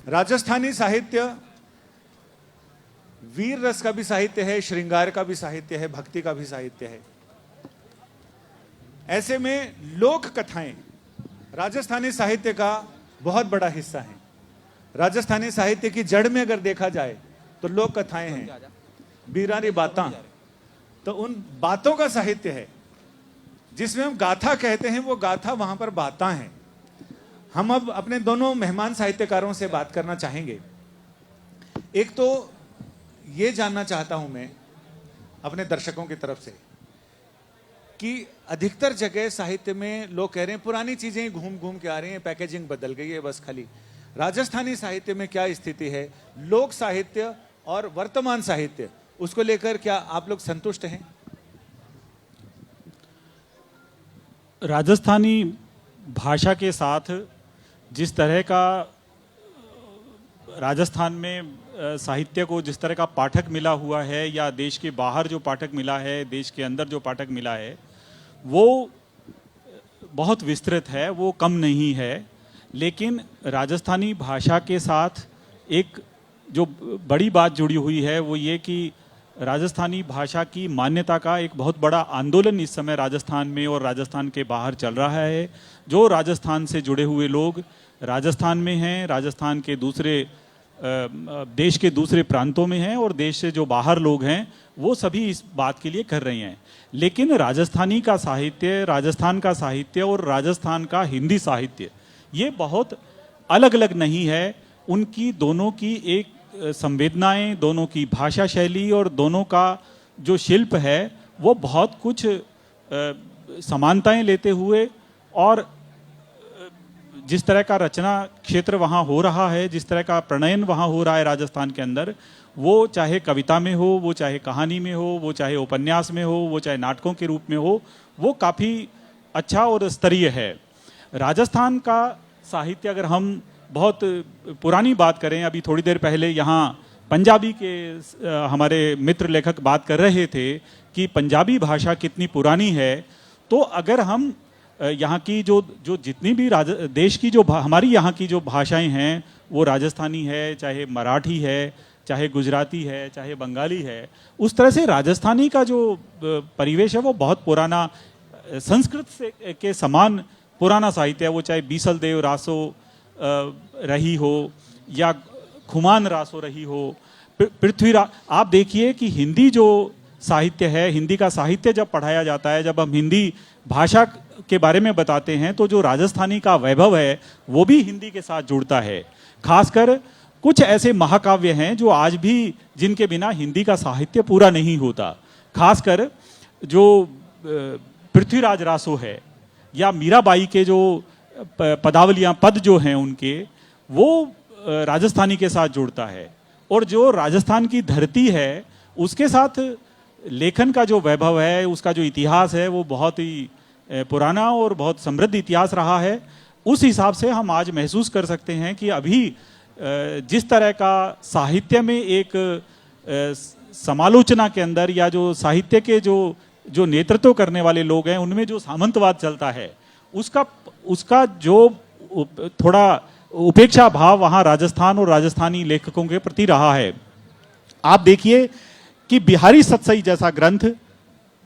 राजस्थानी साहित्य वीर रस का भी साहित्य है, श्रृंगार का भी साहित्य है, भक्ति का भी साहित्य है। ऐसे में लोक कथाएं राजस्थानी साहित्य का बहुत बड़ा हिस्सा हैं। राजस्थानी साहित्य की जड़ में अगर देखा जाए तो लोक कथाएं हैं, बीरानी बातां, तो उन बातों का साहित्य है। जिसमें हम गाथा कहते हैं वो गाथा वहां पर बातां हैं। हम अब अपने दोनों मेहमान साहित्यकारों से बात करना चाहेंगे। एक तो ये जानना चाहता हूं मैं अपने दर्शकों की तरफ से कि अधिकतर जगह साहित्य में लोग कह रहे हैं पुरानी चीजें घूम घूम के आ रही हैं, पैकेजिंग बदल गई है बस खाली। राजस्थानी साहित्य में क्या स्थिति है? लोक साहित्य और वर्तमान साहित्य, उसको लेकर क्या आप लोग संतुष्ट हैं? राजस्थानी भाषा के साथ जिस तरह का राजस्थान में साहित्य को जिस तरह का पाठक मिला हुआ है, या देश के बाहर जो पाठक मिला है, देश के अंदर जो पाठक मिला है, वो बहुत विस्तृत है, वो कम नहीं है। लेकिन राजस्थानी भाषा के साथ एक जो बड़ी बात जुड़ी हुई है वो ये कि राजस्थानी भाषा की मान्यता का एक बहुत बड़ा आंदोलन इस समय राजस्थान में और राजस्थान के बाहर चल रहा है। जो राजस्थान से जुड़े हुए लोग राजस्थान में हैं, राजस्थान के दूसरे देश के दूसरे प्रांतों में हैं, और देश से जो बाहर लोग हैं वो सभी इस बात के लिए कर रहे हैं। लेकिन राजस्थानी का साहित्य, राजस्थान का साहित्य और राजस्थान का हिंदी साहित्य ये बहुत अलग अलग नहीं है। उनकी दोनों की एक संवेदनाएं, दोनों की भाषा शैली और दोनों का जो शिल्प है वो बहुत कुछ समानताएं लेते हुए, और जिस तरह का रचना क्षेत्र वहाँ हो रहा है, जिस तरह का प्रणयन वहाँ हो रहा है राजस्थान के अंदर, वो चाहे कविता में हो, वो चाहे कहानी में हो, वो चाहे उपन्यास में हो, वो चाहे नाटकों के रूप में हो, वो काफ़ी अच्छा और स्तरीय है। राजस्थान का साहित्य अगर हम बहुत पुरानी बात करें, अभी थोड़ी देर पहले यहाँ पंजाबी के हमारे मित्र लेखक बात कर रहे थे कि पंजाबी भाषा कितनी पुरानी है, तो अगर हम यहाँ की जो जितनी भी देश की जो हमारी यहाँ की जो भाषाएं हैं वो राजस्थानी है, चाहे मराठी है, चाहे गुजराती है, चाहे बंगाली है, उस तरह से राजस्थानी का जो परिवेश है वो बहुत पुराना, संस्कृत से के समान पुराना साहित्य है। वो चाहे बीसल देव रासो रही हो या खुमान रासो रही हो, पृथ्वीराज। आप देखिए कि हिंदी जो साहित्य है, हिंदी का साहित्य जब पढ़ाया जाता है, जब हम हिंदी भाषा के बारे में बताते हैं, तो जो राजस्थानी का वैभव है वो भी हिंदी के साथ जुड़ता है। खासकर कुछ ऐसे महाकाव्य हैं जो आज भी, जिनके बिना हिंदी का साहित्य पूरा नहीं होता। खासकर जो पृथ्वीराज रासो है या मीराबाई के जो पदावलियां, पद जो हैं उनके, वो राजस्थानी के साथ जुड़ता है। और जो राजस्थान की धरती है उसके साथ लेखन का जो वैभव है, उसका जो इतिहास है, वो बहुत ही पुराना और बहुत समृद्ध इतिहास रहा है। उस हिसाब से हम आज महसूस कर सकते हैं कि अभी जिस तरह का साहित्य में एक समालोचना के अंदर, या जो साहित्य के जो नेतृत्व करने वाले लोग हैं उनमें जो सामंतवाद चलता है, उसका जो थोड़ा उपेक्षा भाव वहाँ राजस्थान और राजस्थानी लेखकों के प्रति रहा है। आप देखिए कि बिहारी सतसई जैसा ग्रंथ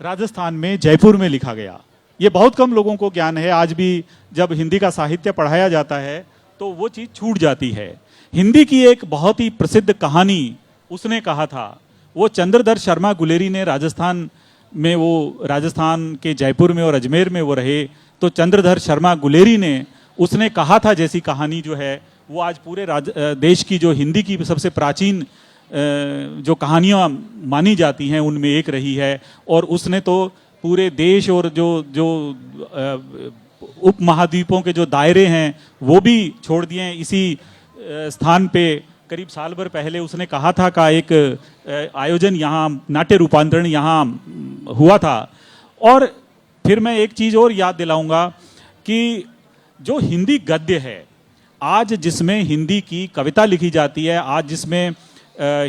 राजस्थान में, जयपुर में लिखा गया। ये बहुत कम लोगों को ज्ञान है। आज भी जब हिंदी का साहित्य पढ़ाया जाता है तो वो चीज़ छूट जाती है। हिंदी की एक बहुत ही प्रसिद्ध कहानी उसने कहा था, वो चंद्रधर शर्मा गुलेरी ने राजस्थान में, वो राजस्थान के जयपुर में और अजमेर में वो रहे, तो चंद्रधर शर्मा गुलेरी ने उसने कहा था जैसी कहानी जो है वो आज पूरे देश की जो हिंदी की सबसे प्राचीन जो कहानियाँ मानी जाती हैं उनमें एक रही है। और उसने तो पूरे देश और जो उपमहाद्वीपों के जो दायरे हैं वो भी छोड़ दिए हैं। इसी स्थान पे करीब साल भर पहले उसने कहा था का एक आयोजन यहाँ, नाट्य रूपांतरण यहाँ हुआ था। और फिर मैं एक चीज़ और याद दिलाऊंगा कि जो हिंदी गद्य है आज, जिसमें हिंदी की कविता लिखी जाती है, आज जिसमें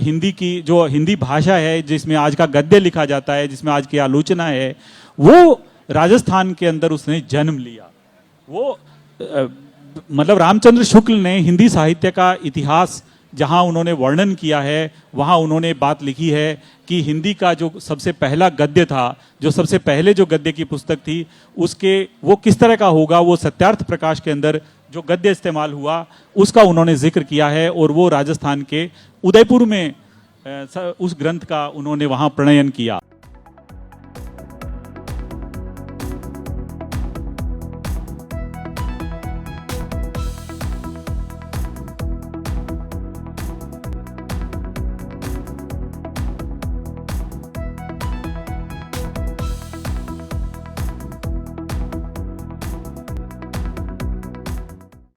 हिंदी की जो हिंदी भाषा है, जिसमें आज का गद्य लिखा जाता है, जिसमें आज की आलोचना है, वो राजस्थान के अंदर उसने जन्म लिया। वो मतलब रामचंद्र शुक्ल ने हिंदी साहित्य का इतिहास जहां उन्होंने वर्णन किया है, वहां उन्होंने बात लिखी है कि हिंदी का जो सबसे पहला गद्य था, जो सबसे पहले जो गद्य की पुस्तक थी, उसके वो किस तरह का होगा, वो सत्यार्थ प्रकाश के अंदर जो गद्य इस्तेमाल हुआ उसका उन्होंने जिक्र किया है। और वो राजस्थान के उदयपुर में उस ग्रंथ का उन्होंने वहां प्रणयन किया।